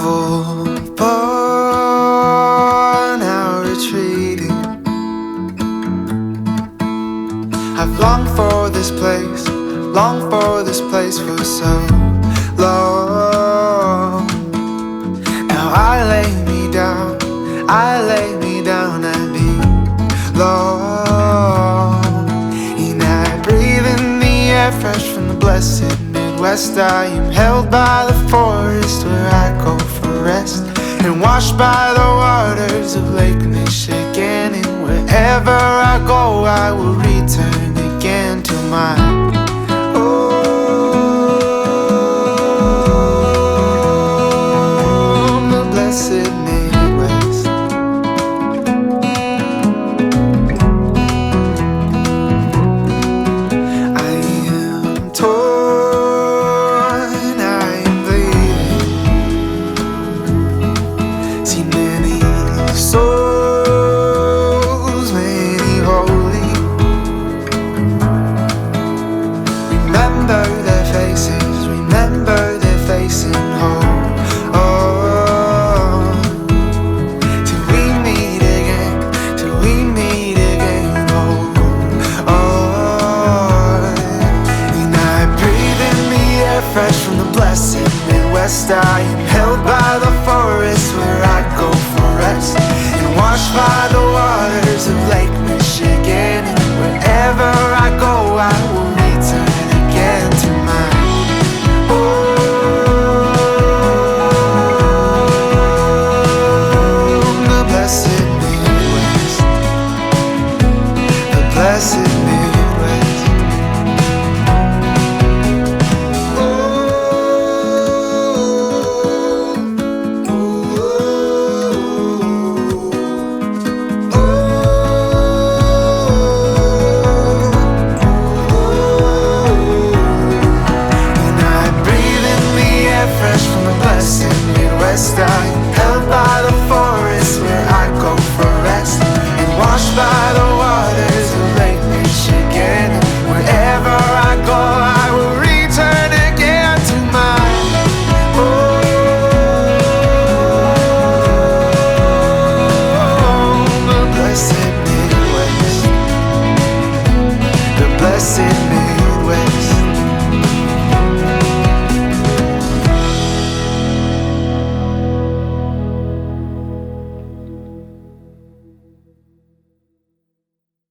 travel far, now retreating. I've longed for this place, longed for this place for so long. Now I lay me down and be long. And I breathe in the air fresh from the blessed Midwest. I am held by the forest where I go for rest, and washed by the waters of Lake Michigan. And wherever I go, I will return again to my home, the blessed Midwest. I am torn, I am bleeding. Seen many souls, many holy. Remember their faces, remember their faces and hope. Oh, till we meet again, till we meet again. Oh, oh. And I breathe in the air fresh from the blessed Midwest. I am held by the forest where I go for rest, and washed by the waters of Lake Michigan. And wherever I go, I will return again to my home, the blessed Midwest, the blessed Midwest.